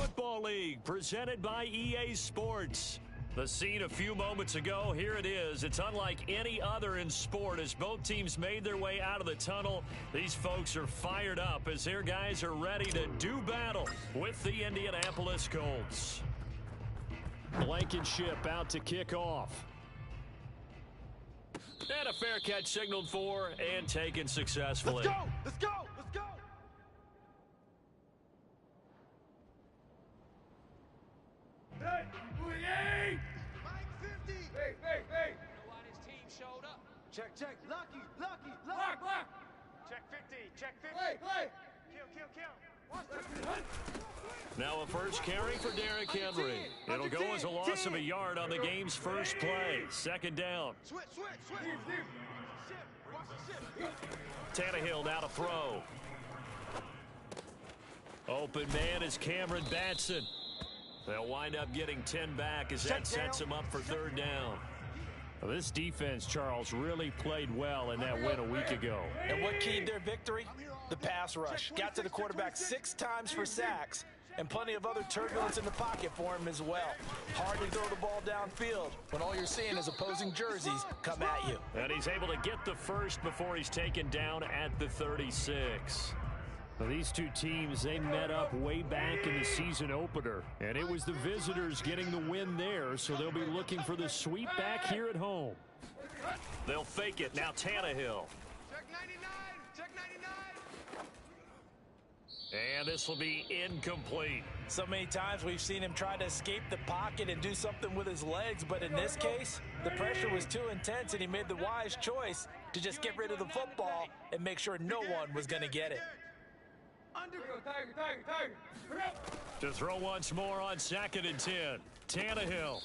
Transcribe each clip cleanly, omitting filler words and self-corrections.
Football League, presented by EA Sports. The scene a few moments ago, here it is. It's unlike any other in sport as both teams made their way out of the tunnel. These folks are fired up as their guys are ready to do battle with the Indianapolis Colts. Blankenship out to kick off. And a fair catch signaled for and taken successfully. Let's go! Let's go! Let's go! Hey! Hey! Mike 50! Hey! Hey! Hey! You know why this team showed up? Check, check. Lucky! Lucky! Block, block! Check 50! Check 50! Play! Play! Kill! Kill! Kill! Watch this! Now a first carry for Derrick Henry. It'll go as a loss of a yard on the game's first play. Second down. Switch! Switch! Switch! Watch the ship! Tannehill now to throw. Open man is Cameron Batson. They'll wind up getting 10 back as that sets him up for third down. Well, this defense, Charles, really played well in that win a week ago. And what keyed their victory? The pass rush. Got to the quarterback 6 times for sacks, and plenty of other turbulence in the pocket for him as well. Hard to throw the ball downfield when all you're seeing is opposing jerseys come at you. And he's able to get the first before he's taken down at the 36. Well, these two teams, they met up way back in the season opener, and it was the visitors getting the win there, so they'll be looking for the sweep back here at home. They'll fake it. Now Tannehill. Check 99! Check 99! And this will be incomplete. So many times we've seen him try to escape the pocket and do something with his legs, but in this case, the pressure was too intense, and he made the wise choice to just get rid of the football and make sure no one was going to get it. Tiger! To throw once more on 2nd and 10. Tannehill.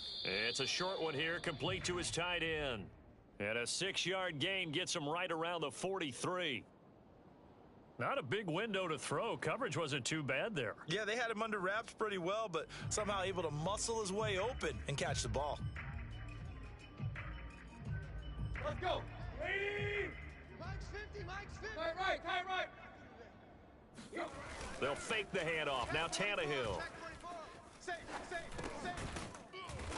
It's a short one here, complete to his tight end. And a 6-yard gain gets him right around the 43. Not a big window to throw. Coverage wasn't too bad there. Yeah, they had him under wraps pretty well, but somehow able to muscle his way open and catch the ball. Let's go! Mike's 50! Mike's 50! Tight right! They'll fake the handoff. Now Tannehill. Safe.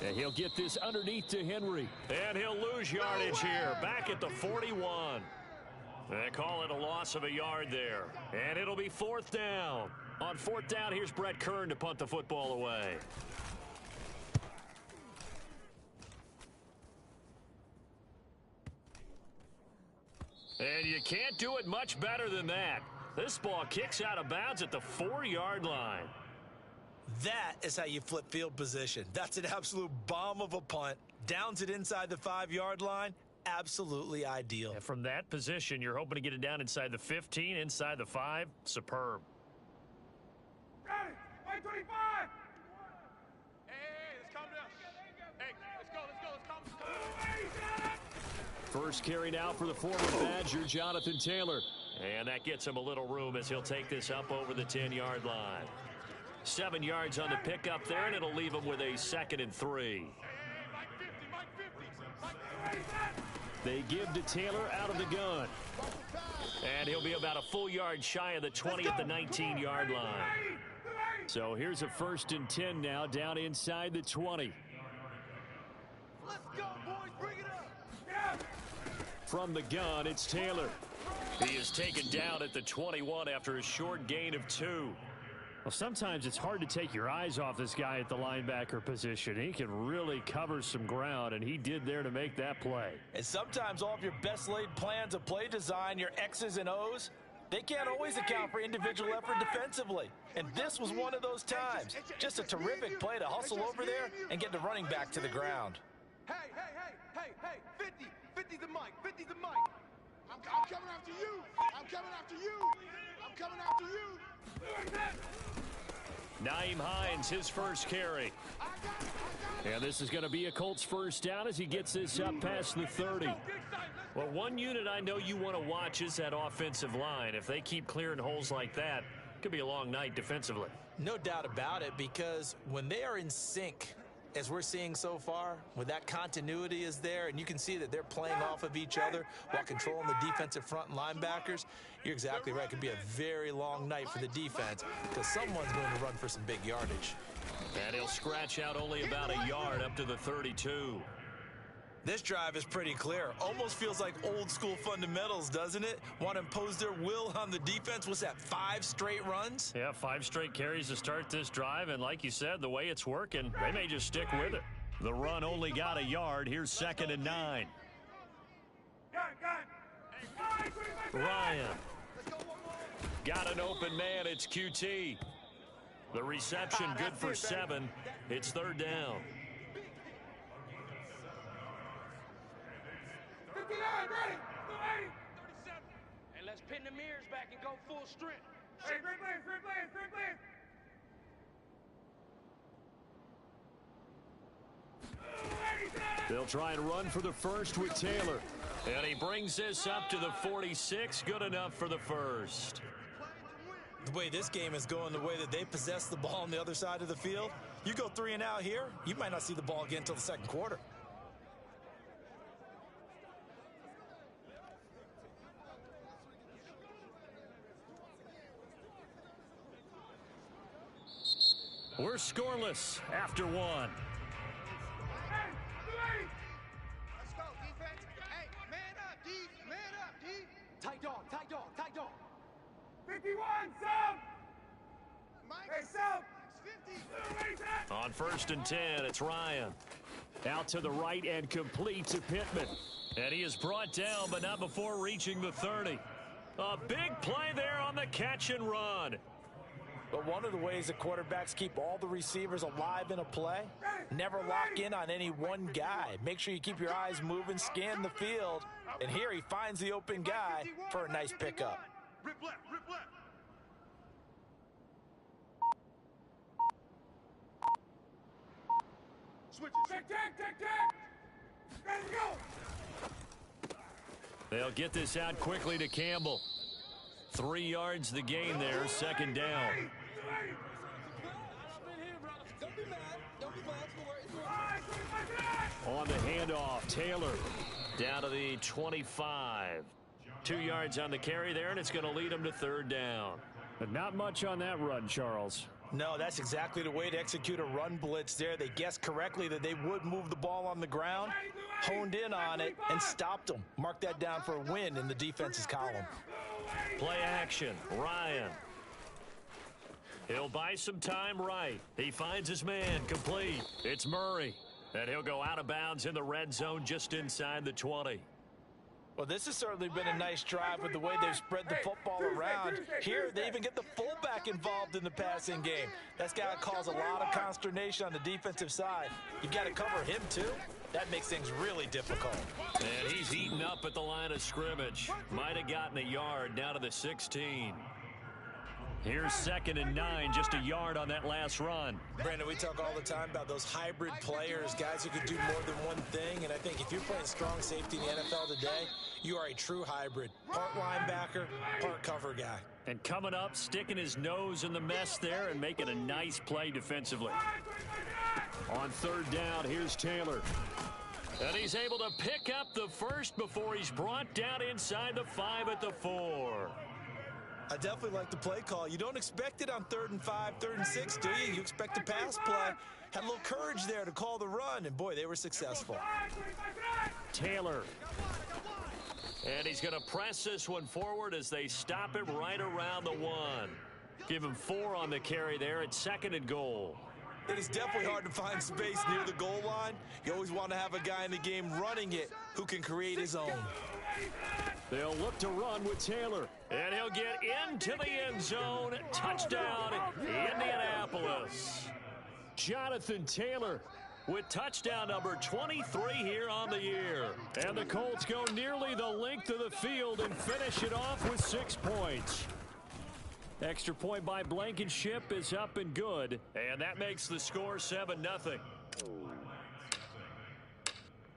And he'll get this underneath to Henry. And he'll lose yardage here. Back at the 41. They call it a loss of a yard there. And it'll be 4th down. On 4th down, here's Brett Kern to punt the football away. And you can't do it much better than that. This ball kicks out of bounds at the 4-yard line. That is how you flip field position. That's an absolute bomb of a punt. Downs it inside the 5-yard line. Absolutely ideal. And from that position, you're hoping to get it down inside the 15, inside the 5. Superb. Got it! 25! Hey, let's calm down. Hey, let's go. First carry now for the former Badger, Jonathan Taylor. And that gets him a little room as he'll take this up over the 10-yard line. 7 yards on the pickup there, and it'll leave him with a 2nd and 3. They give to Taylor out of the gun. And he'll be about a full yard shy of the 20 at the 19-yard line. So here's a 1st and 10 now down inside the 20. Let's go, boys. Bring it up. From the gun, it's Taylor. He is taken down at the 21 after a short gain of 2. Well, sometimes it's hard to take your eyes off this guy at the linebacker position. He can really cover some ground, and he did there to make that play. And sometimes all of your best laid plans of play design, your X's and O's, they can't always account for individual effort defensively. And this was one of those times. Just a terrific play to hustle over there and get the running back to the ground. Hey, 50 the mic, 50 the mic. I'm coming after you. I'm coming after you. Naeem Hines, his first carry. And this is going to be a Colts first down as he gets this up past the 30. Well, one unit I know you want to watch is that offensive line. If they keep clearing holes like that, it could be a long night defensively. No doubt about it, because when they are in sync, as we're seeing so far, when that continuity is there and you can see that they're playing off of each other while controlling the defensive front and linebackers, you're exactly right. It could be a very long night for the defense because someone's going to run for some big yardage. And he'll scratch out only about a yard up to the 32. This drive is pretty clear. Almost feels like old school fundamentals, doesn't it? Want to impose their will on the defense. What's that, 5 straight runs? Yeah, 5 straight carries to start this drive, and like you said, the way it's working, they may just stick with it. The run only got a yard. Here's 2nd and 9. Ryan. Got an open man. It's QT. The reception good for 7. It's 3rd down. And let's pin the mirrors back and go full strength. Hey, great plays, great plays, great plays. They'll try and run for the first with Taylor. And he brings this up to the 46. Good enough for the first. The way this game is going, the way that they possess the ball on the other side of the field, you go 3 and out here, you might not see the ball again until the 2nd quarter. We're scoreless after 1. Let's go, defense. Hey, man up, D. Man up, D. Tight dog, tight dog, tight dog. 51, sub. Mike, hey, sub. It's 50. On 1st and 10, it's Ryan. Out to the right and complete to Pittman. And he is brought down, but not before reaching the 30. A big play there on the catch and run. But one of the ways that quarterbacks keep all the receivers alive in a play, never lock in on any one guy. Make sure you keep your eyes moving, scan the field, and here he finds the open guy for a nice pickup. Rip left, rip left. Switches. Tick, tick, tick, tick. Ready to go. They'll get this out quickly to Campbell. 3 yards the gain there, 2nd down. On the handoff, Taylor down to the 25. 2 yards on the carry there, and it's going to lead him to 3rd down. But not much on that run, Charles. No, that's exactly the way to execute a run blitz there. They guessed correctly that they would move the ball on the ground, honed in on it, and stopped them. Mark that down for a win in the defense's column. Play action, Ryan. He'll buy some time right. He finds his man, complete. It's Murray. And he'll go out of bounds in the red zone just inside the 20. Well, this has certainly been a nice drive with the way they've spread the football around. Here, they even get the fullback involved in the passing game. That's got to cause a lot of consternation on the defensive side. You've got to cover him, too. That makes things really difficult. And he's eaten up at the line of scrimmage. Might have gotten a yard down to the 16. Here's 2nd and 9, just a yard on that last run. Brandon, we talk all the time about those hybrid players, guys who can do more than one thing. And I think if you're playing strong safety in the NFL today, you are a true hybrid. Part linebacker, part cover guy. And coming up, sticking his nose in the mess there and making a nice play defensively. On 3rd down, here's Taylor. And he's able to pick up the first before he's brought down inside the 5 at the 4. I definitely like the play call. You don't expect it on 3rd and 5, 3rd and 6, do you? You expect a pass play. Had a little courage there to call the run, and boy, they were successful. Taylor. And he's going to press this one forward as they stop it right around the 1. Give him 4 on the carry there at 2nd and goal. It is definitely hard to find space near the goal line. You always want to have a guy in the game running it who can create his own. They'll look to run with Taylor. And he'll get into the end zone. Touchdown, Indianapolis. Jonathan Taylor with touchdown number 23 here on the year. And the Colts go nearly the length of the field and finish it off with 6 points. Extra point by Blankenship is up and good. And that makes the score 7-0.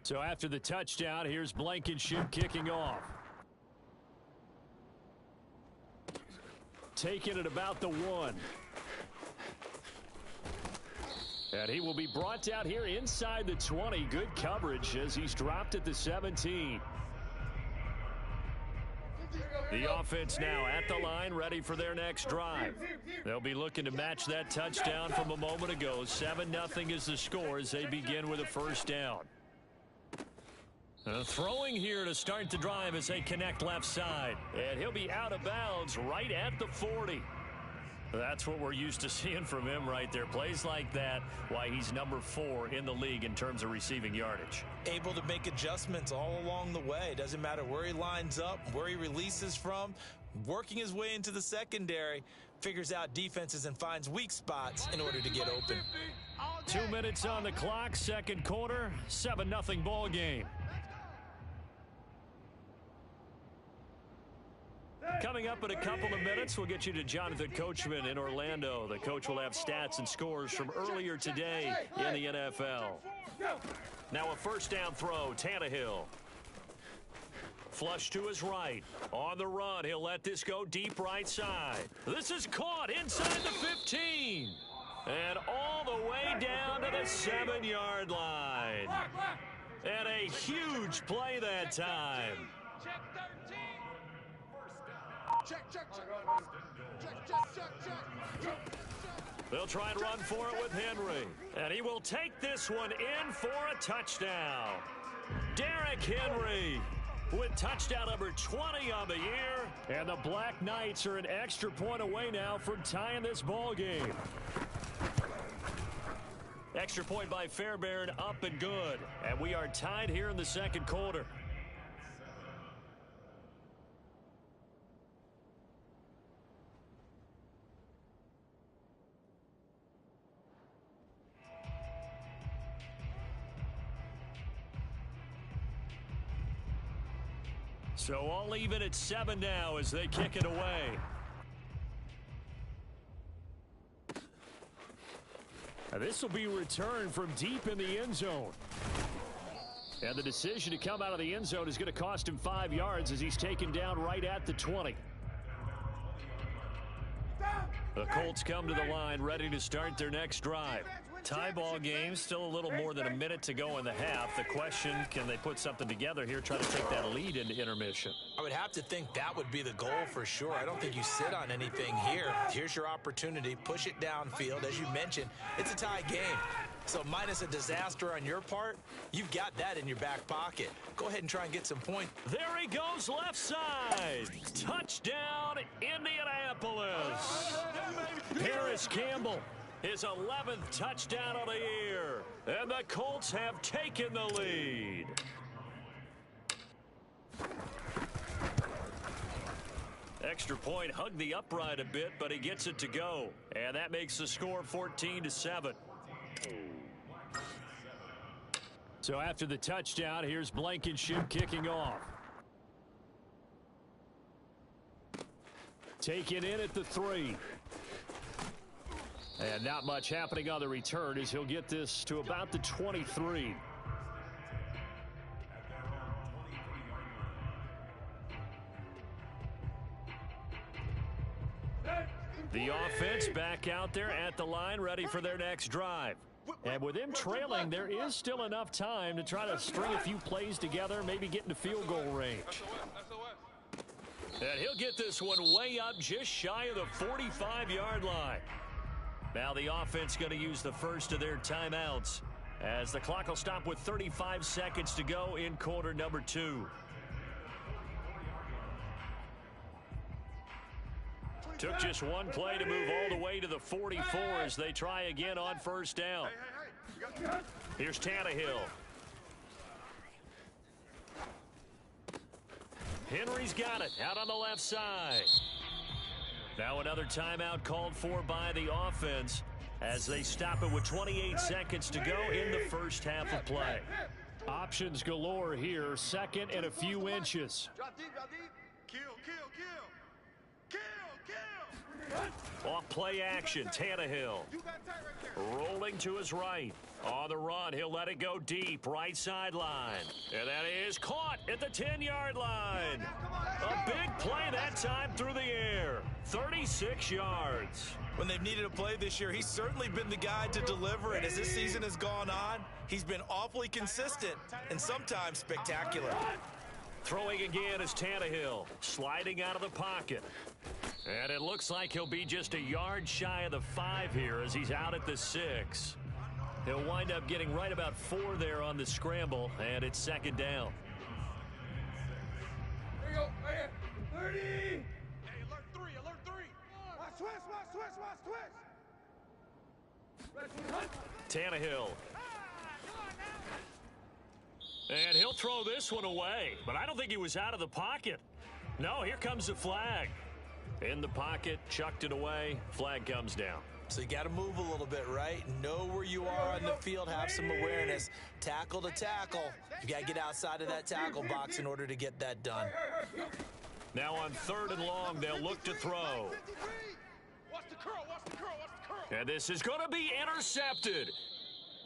So after the touchdown, here's Blankenship kicking off. Taking it about the 1. And he will be brought down here inside the 20. Good coverage as he's dropped at the 17. The offense now at the line, ready for their next drive. They'll be looking to match that touchdown from a moment ago. 7-0 is the score as they begin with a first down. Throwing here to start the drive as they connect left side. And he'll be out of bounds right at the 40. That's what we're used to seeing from him right there. Plays like that, why he's number 4 in the league in terms of receiving yardage. Able to make adjustments all along the way. Doesn't matter where he lines up, where he releases from. Working his way into the secondary. Figures out defenses and finds weak spots in order to get open. 2 minutes on the clock, second quarter, 7-0 ball game. Coming up in a couple of minutes, we'll get you to Jonathan Coachman in Orlando. The coach will have stats and scores from earlier today in the NFL. Now a first down throw, Tannehill. Flush to his right. On the run, he'll let this go deep right side. This is caught inside the 15. And all the way down to the 7-yard line. And a huge play that time. They'll try and run for it with Henry. And he will take this one in for a touchdown. Derrick Henry with touchdown number 20 on the year. And the Black Knights are an extra point away now from tying this ball game. Extra point by Fairbairn, up and good. And we are tied here in the second quarter. So all even at 7 now as they kick it away. This will be returned from deep in the end zone. And the decision to come out of the end zone is going to cost him 5 yards as he's taken down right at the 20. The Colts come to the line ready to start their next drive. Tie ball game, still a little more than a minute to go in the half. The question, can they put something together here, try to take that lead into intermission? I would have to think that would be the goal for sure. I don't think you sit on anything here. Here's your opportunity. Push it downfield. As you mentioned, it's a tie game. So minus a disaster on your part, you've got that in your back pocket. Go ahead and try and get some points. There he goes left side. Touchdown, Indianapolis. Paris Campbell, his 11th touchdown of the year. And the Colts have taken the lead. Extra point hugged the upright a bit, but he gets it to go. And that makes the score 14-7. So after the touchdown, here's Blankenship kicking off. Taken in at the 3. And not much happening on the return as he'll get this to about the 23. The offense back out there at the line, ready for their next drive. And with him trailing, there is still enough time to try to string a few plays together, maybe get into field goal range. And he'll get this one way up just shy of the 45-yard line. Now the offense going to use the first of their timeouts as the clock will stop with 35 seconds to go in quarter number 2. Took just one play to move all the way to the 44 as they try again on first down. Here's Tannehill. Henry's got it out on the left side. Now another timeout called for by the offense as they stop it with 28 seconds to go in the first half of play. Options galore here, second and a few inches. Drop deep, drop deep. Kill. Off play action, Tannehill. You got tight right there. Rolling throwing to his right. On the run, he'll let it go deep, right sideline. And that is caught at the 10-yard line. A big play that time through the air. 36 yards. When they've needed a play this year, he's certainly been the guy to deliver. And as this season has gone on, he's been awfully consistent and sometimes spectacular. Throwing again is Tannehill, sliding out of the pocket. And it looks like he'll be just a yard shy of the 5 here as he's out at the 6. He'll wind up getting right about 4 there on the scramble, and it's second down. There you go, right here. 30. Hey, alert 3, alert 3. Watch twist. Tannehill. And he'll throw this one away, but I don't think he was out of the pocket. No, here comes the flag. In the pocket, chucked it away, flag comes down. So you got to move a little bit, right? Know where you are on the field, have some awareness. Tackle to tackle. You got to get outside of that tackle box in order to get that done. Now on 3rd and long, they'll look to throw. Watch the curl. And this is going to be intercepted.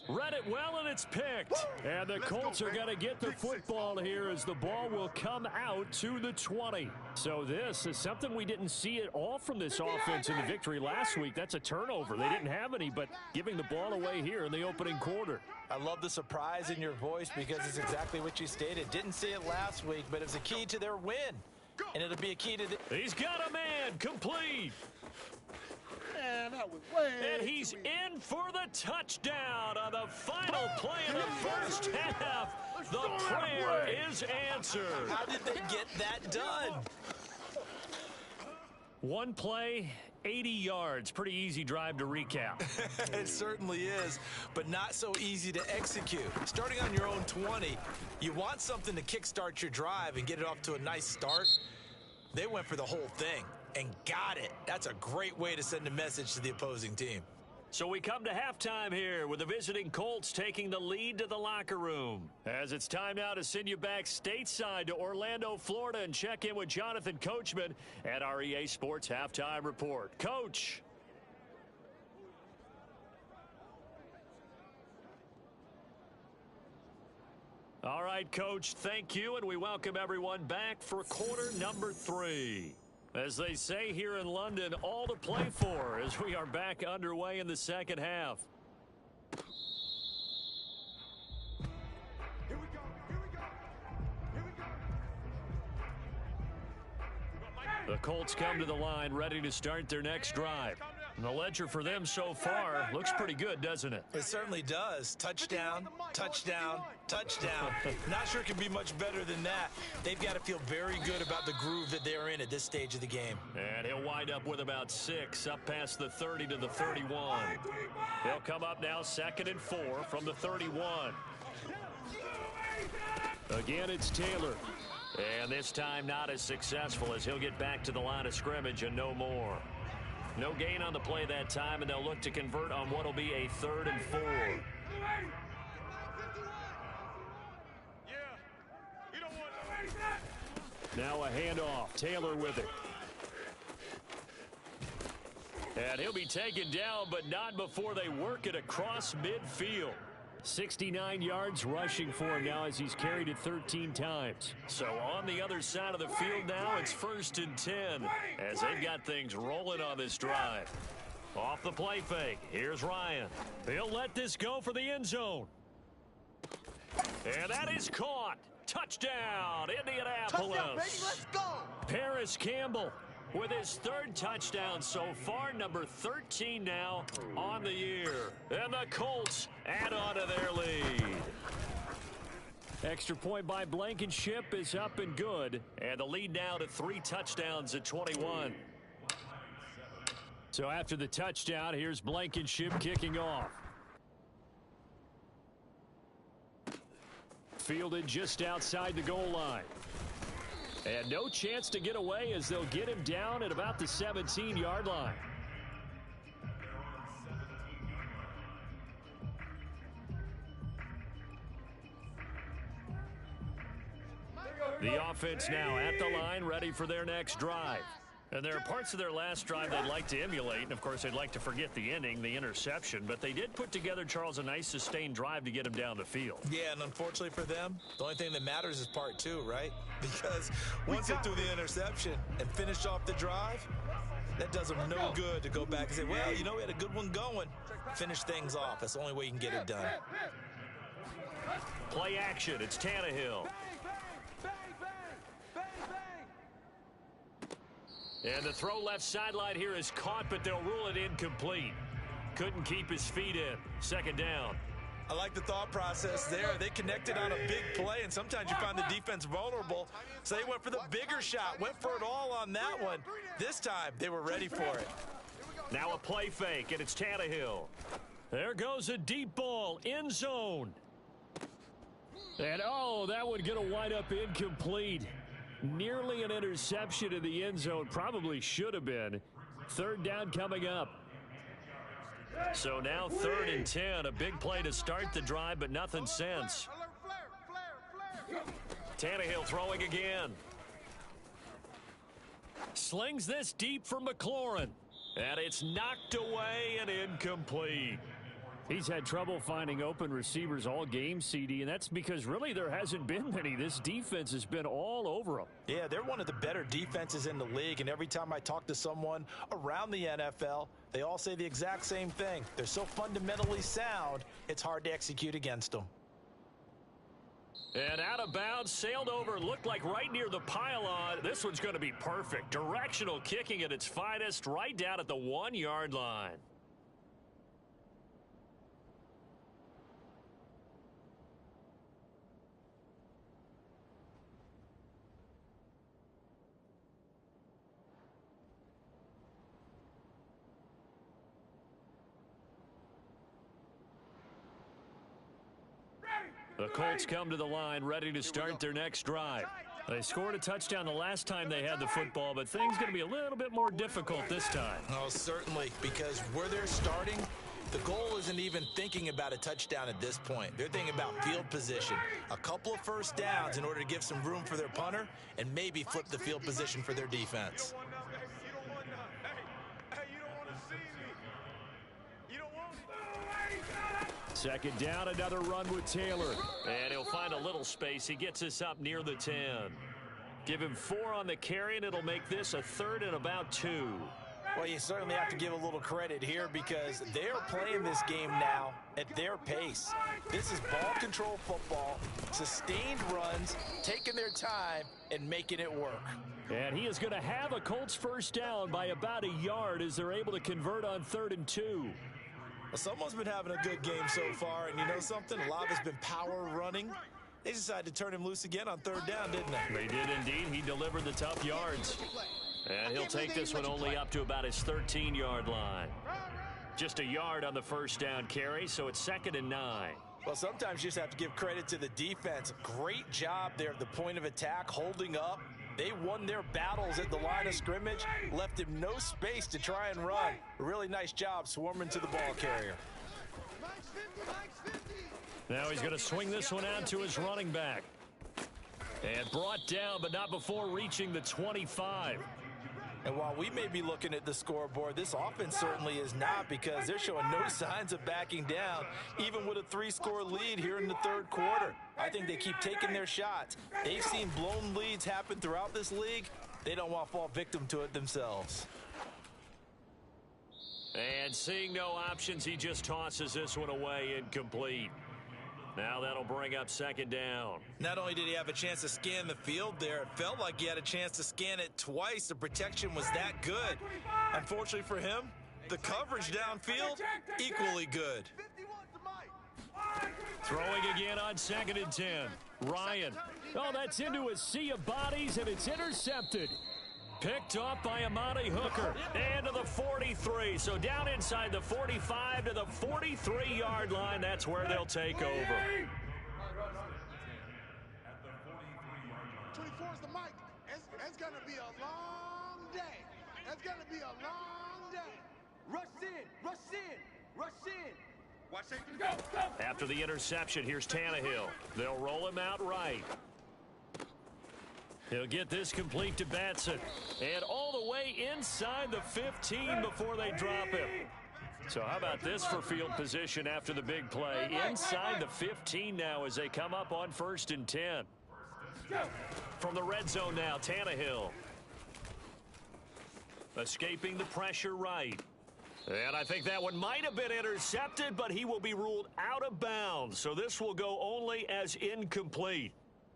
Read it well, and it's picked. And the Colts are going to get the football here as the ball will come out to the 20. So this is something we didn't see at all from this offense in the victory last week. That's a turnover. They didn't have any, but giving the ball away here in the opening quarter. I love the surprise in your voice because it's exactly what you stated. Didn't see it last week, but it was a key to their win. And it'll be a key to the... He's got a man, complete. Man, that was way. And he's in for the touchdown on the final play of the first half. The prayer is answered. How did they get that done? One play, 80 yards. Pretty easy drive to recap. It certainly is, but not so easy to execute. Starting on your own 20, you want something to kickstart your drive and get it off to a nice start. They went for the whole thing and got it. That's a great way to send a message to the opposing team. So we come to halftime here with the visiting Colts taking the lead to the locker room. As it's time now to send you back stateside to Orlando, Florida, and check in with Jonathan Coachman at our EA Sports Halftime Report. Coach. All right, Coach, thank you, and we welcome everyone back for quarter number 3. As they say here in London, all to play for as we are back underway in the second half. Here we go. The Colts come to the line ready to start their next drive. And the ledger for them so far looks pretty good, doesn't it? It certainly does. Touchdown, touchdown, touchdown. Not sure it can be much better than that. They've got to feel very good about the groove that they're in at this stage of the game. And he'll wind up with about 6 up past the 30 to the 31. He'll come up now 2nd and 4 from the 31. Again, it's Taylor. And this time not as successful as he'll get back to the line of scrimmage and no more. No gain on the play that time, and they'll look to convert on what will be a 3rd and 4. Now a handoff. Taylor with it. And he'll be taken down, but not before they work it across midfield. 69 yards rushing for him now as he's carried it 13 times. So on the other side of the field now, it's 1st and 10 as they've got things rolling on this drive. Off the play fake, here's Ryan. He'll let this go for the end zone. And that is caught. Touchdown, Indianapolis. Touchdown, baby, let's go. Paris Campbell with his 3rd touchdown so far, number 13 now on the year. And the Colts add on to their lead. Extra point by Blankenship is up and good. And the lead now to 3 touchdowns at 21. So after the touchdown, here's Blankenship kicking off. Fielded just outside the goal line. And no chance to get away as they'll get him down at about the 17-yard line. The offense now at the line, ready for their next drive. And there are parts of their last drive they'd like to emulate, and of course they'd like to forget the inning, the interception, but they did put together, Charles, a nice sustained drive to get him down the field. Yeah, and unfortunately for them, the only thing that matters is part two, right? Because once they threw the interception and finished off the drive, that does them no good to go back and say, well, you know, we had a good one going. Finish things off. That's the only way you can get it done. Play action. It's Tannehill. And the throw left sideline here is caught, but they'll rule it incomplete. Couldn't keep his feet in. Second down. I like the thought process there. They connected on a big play, and sometimes you find the defense vulnerable. So they went for the bigger shot, went for it all on that one. This time, they were ready for it. Now a play fake, and it's Tannehill. There goes a deep ball, end zone. And, oh, that would get a wind up incomplete. Nearly an interception in the end zone. Probably should have been. Third down coming up. So now 3rd and 10. A big play to start the drive, but nothing since. Tannehill throwing again. Slings this deep for McLaurin. And it's knocked away and incomplete. He's had trouble finding open receivers all game, CD, and that's because really there hasn't been many. This defense has been all over them. Yeah, they're one of the better defenses in the league, and every time I talk to someone around the NFL, they all say the exact same thing. They're so fundamentally sound, it's hard to execute against them. And out of bounds, sailed over, looked like right near the pylon. This one's going to be perfect. Directional kicking at its finest, right down at the 1-yard line. The Colts come to the line ready to start their next drive. They scored a touchdown the last time they had the football, but things going to be a little bit more difficult this time. Oh, certainly, because where they're starting, the goal isn't even thinking about a touchdown at this point. They're thinking about field position. A couple of first downs in order to give some room for their punter and maybe flip the field position for their defense. Second down, another run with Taylor. And he'll find a little space. He gets us up near the 10. Give him 4 on the carry, and it'll make this a 3rd and about 2. Well, you certainly have to give a little credit here because they're playing this game now at their pace. This is ball control football, sustained runs, taking their time, and making it work. And he is going to have a Colts first down by about a yard as they're able to convert on 3rd and 2. Well, someone's been having a good game so far, and you know something? A lot has been power running. They decided to turn him loose again on 3rd down, didn't they? They did indeed. He delivered the tough yards. And he'll take this one only up to about his 13-yard line. Just a yard on the first down carry, so it's 2nd and 9. Well, sometimes you just have to give credit to the defense. Great job there at the point of attack, holding up. They won their battles at the line of scrimmage, left him no space to try and run. A really nice job swarming to the ball carrier. Now he's going to swing this one out to his running back. And brought down, but not before reaching the 25. And while we may be looking at the scoreboard, this offense certainly is not because they're showing no signs of backing down, even with a 3-score lead here in the 3rd quarter. I think they keep taking their shots. They've seen blown leads happen throughout this league. They don't want to fall victim to it themselves. And seeing no options, he just tosses this one away incomplete. Now that'll bring up 2nd down. Not only did he have a chance to scan the field there, it felt like he had a chance to scan it twice. The protection was that good. Unfortunately for him, the coverage downfield, equally good. Throwing again on 2nd and 10. Ryan. Oh, that's into a sea of bodies, and it's intercepted. Picked off by Amani Hooker. And to the 43. So down inside the 45 to the 43-yard line. That's where they'll take over. 24 is the mic. It's going to be a long day. It's going to be a long day. Rush in, rush in, rush in. Watch it. Go. After the interception, here's Tannehill. They'll roll him out right. He'll get this complete to Batson. And all the way inside the 15 before they drop him. So how about this for field position after the big play? Inside the 15 now as they come up on 1st and 10. From the red zone now, Tannehill. Escaping the pressure right. And I think that one might have been intercepted, but he will be ruled out of bounds. So this will go only as incomplete.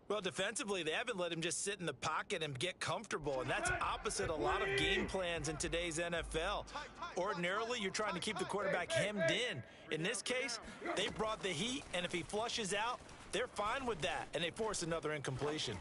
Well, defensively, they haven't let him just sit in the pocket and get comfortable, and that's opposite a lot of game plans in today's NFL. Ordinarily, you're trying to keep the quarterback hemmed in. In this case, they brought the heat, and if he flushes out, they're fine with that, and they force another incompletion.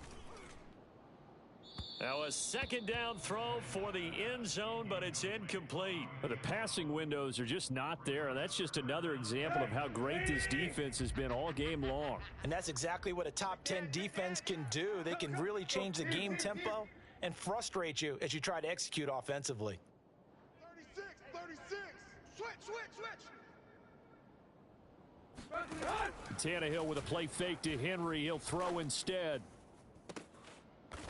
Now a 2nd down throw for the end zone, but it's incomplete. The passing windows are just not there, and that's just another example of how great this defense has been all game long. And that's exactly what a top 10 defense can do. They can really change the game tempo and frustrate you as you try to execute offensively. 36. Switch. Tannehill with a play fake to Henry. He'll throw instead.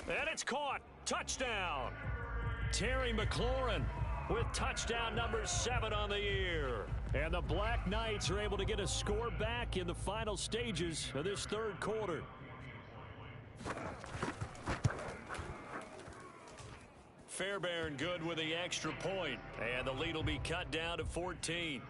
And it's caught. Touchdown. Terry McLaurin with touchdown number 7 on the year. And the Black Knights are able to get a score back in the final stages of this 3rd quarter. Fairbairn good with the extra point. And the lead will be cut down to 14.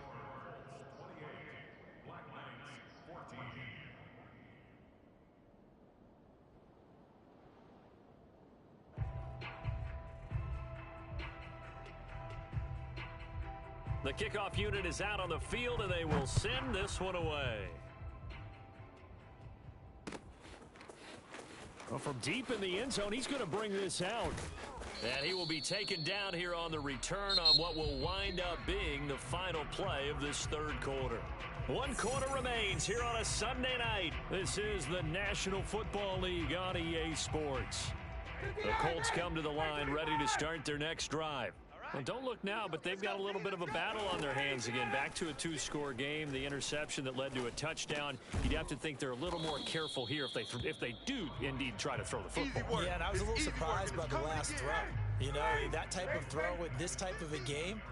The kickoff unit is out on the field, and they will send this one away. Well, from deep in the end zone, he's going to bring this out. And he will be taken down here on the return on what will wind up being the final play of this 3rd quarter. 1 quarter remains here on a Sunday night. This is the National Football League on EA Sports. The Colts come to the line ready to start their next drive. Well, don't look now, but they've got a little bit of a battle on their hands again. Back to a 2-score game. The interception that led to a touchdown. You'd have to think they're a little more careful here if they do indeed try to throw the football. Yeah, and I was a little surprised by the last throw. You know, that type of throw with this type of a game,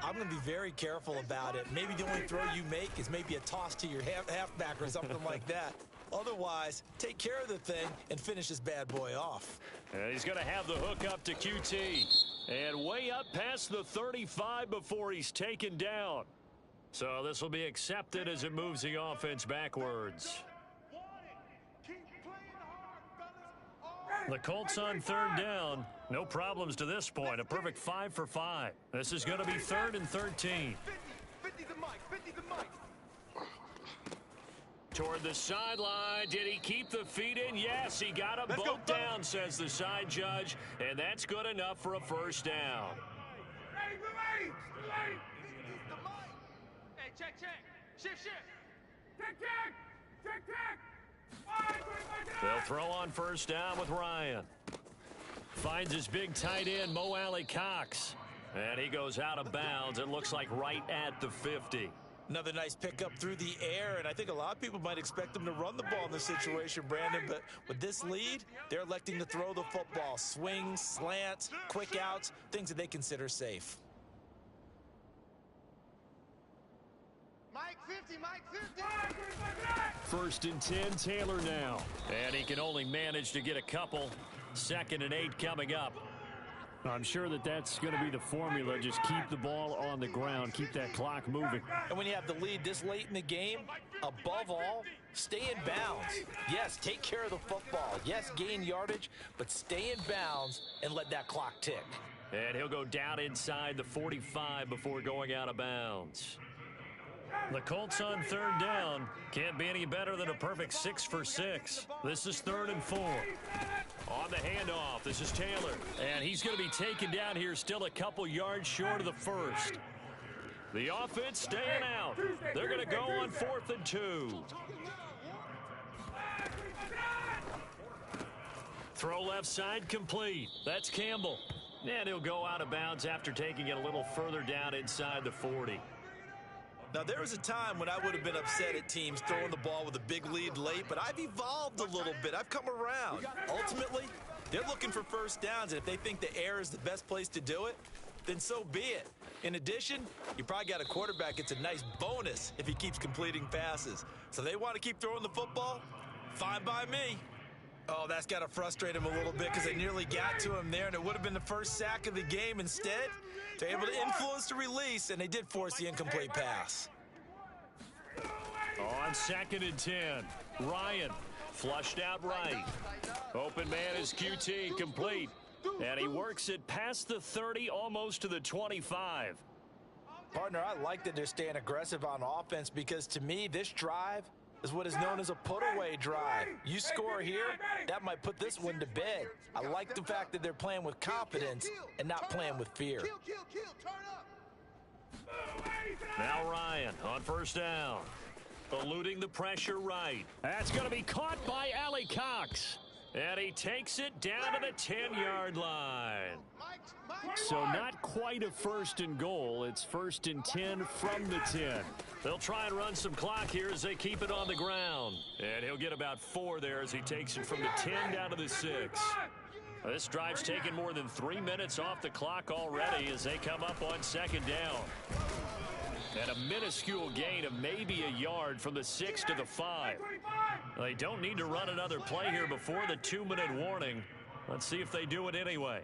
I'm going to be very careful about it. Maybe the only throw you make is maybe a toss to your halfback or something like that. Otherwise, take care of the thing and finish this bad boy off. And he's going to have the hook up to QT. And way up past the 35 before he's taken down. So this will be accepted as it moves the offense backwards. The Colts on 3rd down. No problems to this point. A perfect 5 for 5. This is going to be 3rd and 13. 50 the mic. Toward the sideline. Did he keep the feet in? Yes, he got a both down, says the side judge. And that's good enough for a 1st down. Hey, check. Shift. Check. They'll throw on 1st down with Ryan. Finds his big tight end, Mo Alley Cox. And he goes out of bounds. It looks like right at the 50. Another nice pickup through the air, and I think a lot of people might expect them to run the ball in this situation, Brandon, but with this lead, they're electing to throw the football. Swings, slants, quick outs, things that they consider safe. Mike 50. 1st and 10, Taylor now. And he can only manage to get a couple. 2nd and 8 coming up. I'm sure that's going to be the formula. Just keep the ball on the ground. Keep that clock moving. And when you have the lead this late in the game, above all, stay in bounds. Yes, take care of the football. Yes, gain yardage, but stay in bounds and let that clock tick. And he'll go down inside the 45 before going out of bounds. The Colts on 3rd down. Can't be any better than a perfect 6 for 6. This is 3rd and 4. On the handoff, this is Taylor. And he's going to be taken down here still a couple yards short of the 1st. The offense staying out. They're going to go on 4th and 2. Throw left side complete. That's Campbell. And he'll go out of bounds after taking it a little further down inside the 40. Now, there was a time when I would have been upset at teams throwing the ball with a big lead late, but I've evolved a little bit. I've come around. Ultimately, They're looking for first downs, and if they think the air is the best place to do it, then so be it. In addition, you probably got a quarterback that's a nice bonus if he keeps completing passes. So they want to keep throwing the football? Fine by me. Oh, that's got to frustrate him a little bit because they nearly got to him there, and it would have been the first sack of the game. Instead, they're able to influence the release, and they did force the incomplete pass. On 2nd and 10, Ryan flushed out right. Open man is QT, complete. And he works it past the 30, almost to the 25. Partner, I like that they're staying aggressive on offense because, to me, this drive is what is known as a put-away drive. You score here, that might put this one to bed. I like the fact that they're playing with confidence and not playing with fear. Now Ryan on 1st down. Eluding the pressure right. That's going to be caught by Allie Cox. And he takes it down to the 10-yard line. So not quite a 1st and goal. It's 1st and 10 from the 10. They'll try and run some clock here as they keep it on the ground. And he'll get about 4 there as he takes it from the 10 down to the 6. This drive's taken more than 3 minutes off the clock already as they come up on 2nd down. And a minuscule gain of maybe a yard from the 6 to the 5. They don't need to run another play here before the 2-minute warning. Let's see if they do it anyway.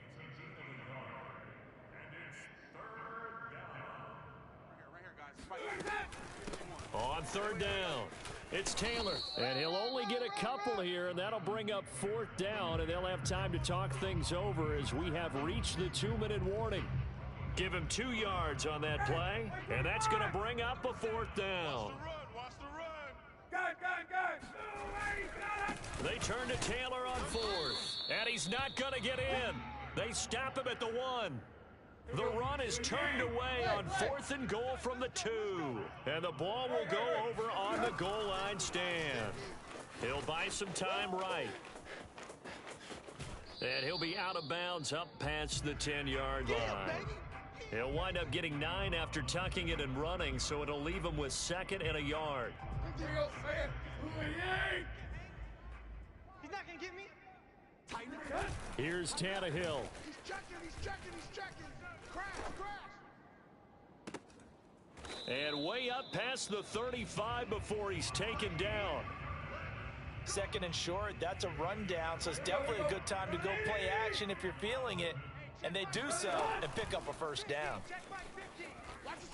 On 3rd down, it's Taylor. And he'll only get a couple here, and that'll bring up 4th down, and they'll have time to talk things over as we have reached the 2-minute warning. Give him 2 yards on that play, and that's going to bring up a 4th down. They turn to Taylor on 4th, and he's not going to get in. They stop him at the 1. The run is turned away on 4th and goal from the 2, and the ball will go over on the goal line stand. He'll buy some time right. And he'll be out of bounds up past the 10-yard line. He'll wind up getting 9 after tucking it and running, so it'll leave him with 2nd and a yard. He's not going to get me. Here's Tannehill. He's checking. Crash. And way up past the 35 before he's taken down. 2nd and short, that's a rundown, so it's definitely a good time to go play action if you're feeling it. And they do so and pick up a 1st down.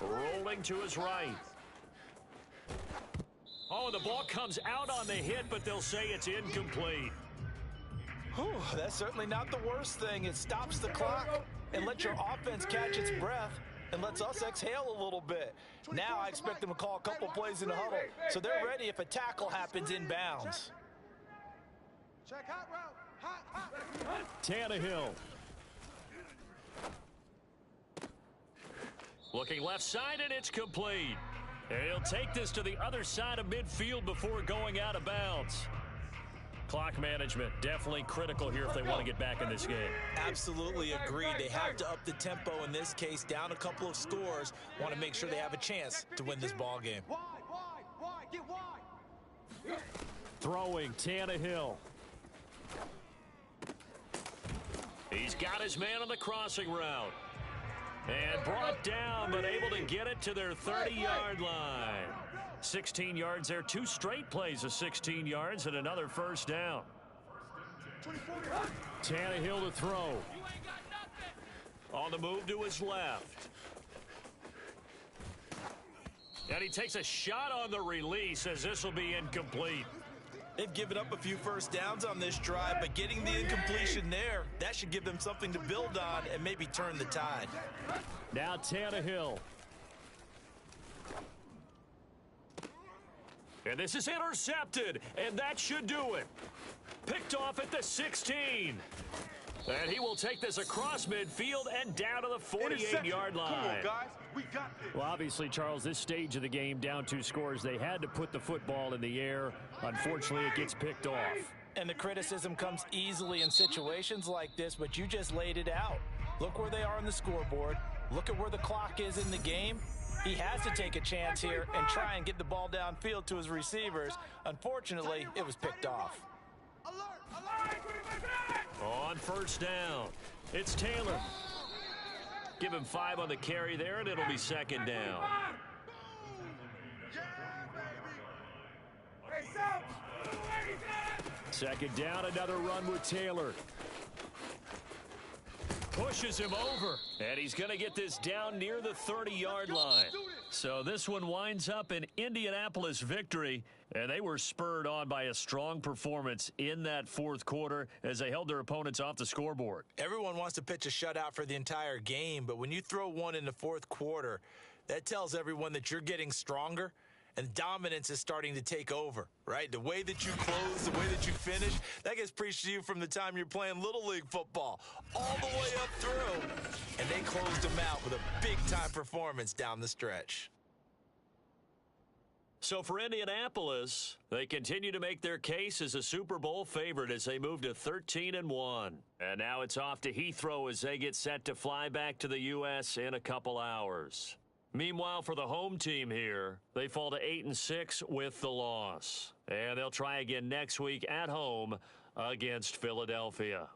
Rolling to his right. Oh, the ball comes out on the hit, but they'll say it's incomplete. Whew, that's certainly not the worst thing. It stops the clock and lets your offense catch its breath and lets us exhale a little bit. Now I expect them to call a couple plays in the huddle, so they're ready if a tackle happens inbounds. Check hot route. Tannehill. Looking left side, and it's complete. And he'll take this to the other side of midfield before going out of bounds. Clock management, definitely critical here if they want to get back in this game. Absolutely agreed. They have to up the tempo in this case, down a couple of scores. Want to make sure they have a chance to win this ball game. Wide, get wide. Throwing, Tannehill. He's got his man on the crossing route. And brought down, but able to get it to their 30-yard line. 16 yards there, 2 straight plays of 16 yards and another 1st down. Tannehill to throw. On the move to his left. And he takes a shot on the release as this will be incomplete. They've given up a few 1st downs on this drive, but getting the incompletion there, that should give them something to build on and maybe turn the tide. Now Tannehill. And this is intercepted, and that should do it. Picked off at the 16. And he will take this across midfield and down to the 48-yard line. Come on, guys. We got this. Well, obviously, Charles, this stage of the game, down 2 scores, they had to put the football in the air. Unfortunately, it gets picked off. And the criticism comes easily in situations like this, but you just laid it out. Look where they are on the scoreboard. Look at where the clock is in the game. He has to take a chance here and try and get the ball downfield to his receivers. Unfortunately, it was picked off. Alert! On first down, it's Taylor. Give him 5 on the carry there, and it'll be second down. Second down, another run with Taylor. Pushes him over, and he's going to get this down near the 30-yard line. So this one winds up an Indianapolis victory, and they were spurred on by a strong performance in that fourth quarter as they held their opponents off the scoreboard. Everyone wants to pitch a shutout for the entire game, but when you throw one in the fourth quarter, that tells everyone that you're getting stronger and dominance is starting to take over, right? The way that you close, the way that you finish, that gets preached to you from the time you're playing Little League football all the way up through. And they closed them out with a big-time performance down the stretch. So for Indianapolis, they continue to make their case as a Super Bowl favorite as they move to 13-1. And now it's off to Heathrow as they get set to fly back to the U.S. in a couple hours. Meanwhile, for the home team here, they fall to 8-6 with the loss. And they'll try again next week at home against Philadelphia.